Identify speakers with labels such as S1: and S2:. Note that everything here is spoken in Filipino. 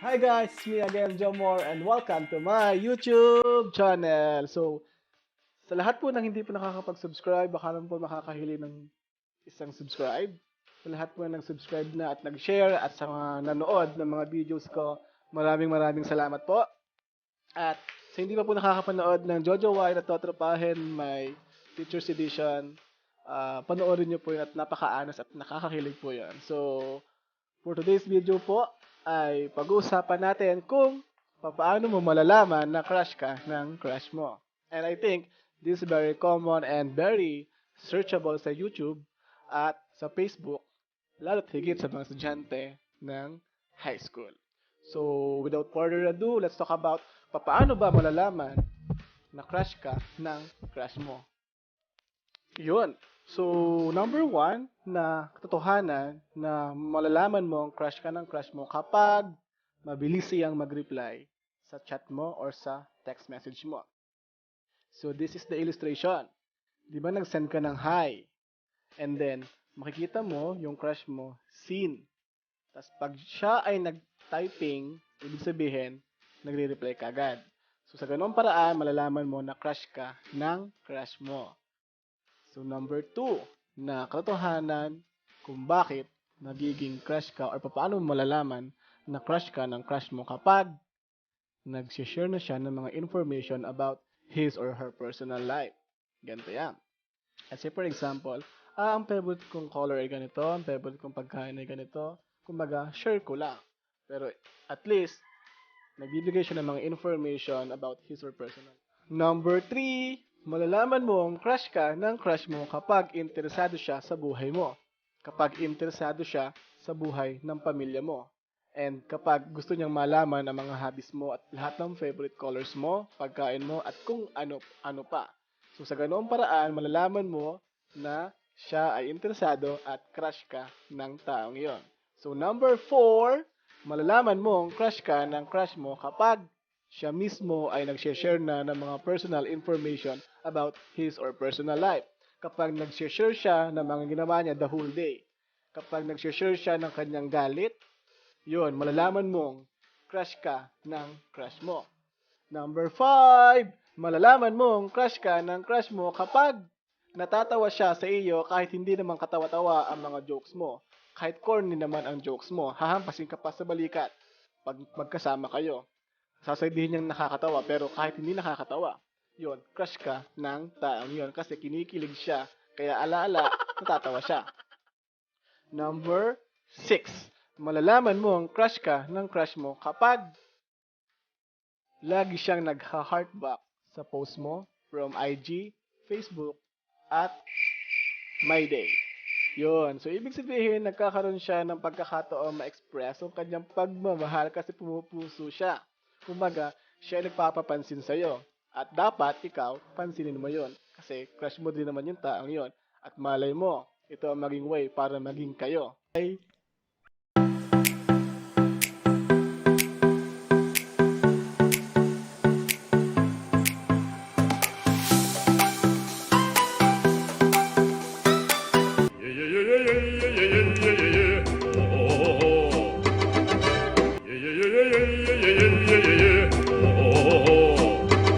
S1: Hi guys, it's me again, Jomor, and welcome to my YouTube channel. So, sa lahat po ng hindi po nakakapag-subscribe, baka naman po makakahili ng isang subscribe. Sa lahat po ng nag-subscribe na at nag-share at sa mga nanood ng mga videos ko, maraming salamat po. At sa hindi pa po nakakapanood ng Jojo White at Totropahin, my Teacher's Edition, panoorin nyo po yun at napaka-anas at nakakakilig po yun. So, for today's video po, ay pag-uusapan natin kung paano mo malalaman na crush ka ng crush mo. And I think this is very common and very searchable sa YouTube at sa Facebook, lalo't higit sa mga estudyante ng high school. So, without further ado, let's talk about paano ba malalaman na crush ka ng crush mo. Yun. So, number one na katotohanan na malalaman mo ang crush ka ng crush mo kapag mabilis siyang mag-reply sa chat mo or sa text message mo. So, this is the illustration. Di ba nag-send ka ng hi? And then, makikita mo yung crush mo, seen. Tapos, pag siya ay nag-typing, ibig sabihin, nagre-reply ka agad. So, sa ganung paraan, malalaman mo na crush ka ng crush mo. So, number two, na katotohanan kung bakit nagiging crush ka or paano mo malalaman na crush ka ng crush mo kapag nag-share na siya ng mga information about his or her personal life. Ganito yan. Kasi for example, ang favorite kong color ay ganito, ang favorite kong pagkain ay ganito. Kumbaga, share ko lang. Pero at least, nagbibigay siya ng mga information about his or personal. Number three, malalaman mo ang crush ka ng crush mo kapag interesado siya sa buhay mo. Kapag interesado siya sa buhay ng pamilya mo. And kapag gusto niyang malaman ang mga hobbies mo at lahat ng favorite colors mo, pagkain mo, at kung ano pa. So sa ganoong paraan, malalaman mo na siya ay interesado at crush ka ng taong iyon. So number four, malalaman mo ang crush ka ng crush mo kapag siya mismo ay nag-share na ng mga personal information about his or personal life. Kapag nag-share siya ng mga ginawa niya the whole day. Kapag nag-share siya ng kanyang galit, yun, malalaman mong crush ka ng crush mo. Number five, malalaman mong crush ka ng crush mo kapag natatawa siya sa iyo kahit hindi naman katawa-tawa ang mga jokes mo. Kahit corny naman ang jokes mo, hahampasin ka pa sa balikat pag magkasama kayo. Sasabihin niyang nakakatawa pero kahit hindi nakakatawa, yun, crush ka ng taong yun kasi kinikilig siya kaya alaala, natatawa siya. Number six, malalaman mo ang crush ka ng crush mo kapag lagi siyang nagha-heartback sa post mo from IG, Facebook, at My Day. Yun. So, ibig sabihin, nagkakaroon siya ng pagkakataon ma-express ang kanyang pagmamahal kasi pumupuso siya. Kumaga, siya ay nagpapapansin sa'yo. At dapat, ikaw, pansinin mo yon. Kasi crush mo din naman yung taong yon. At malay mo, ito ang maging way para maging kayo. Ay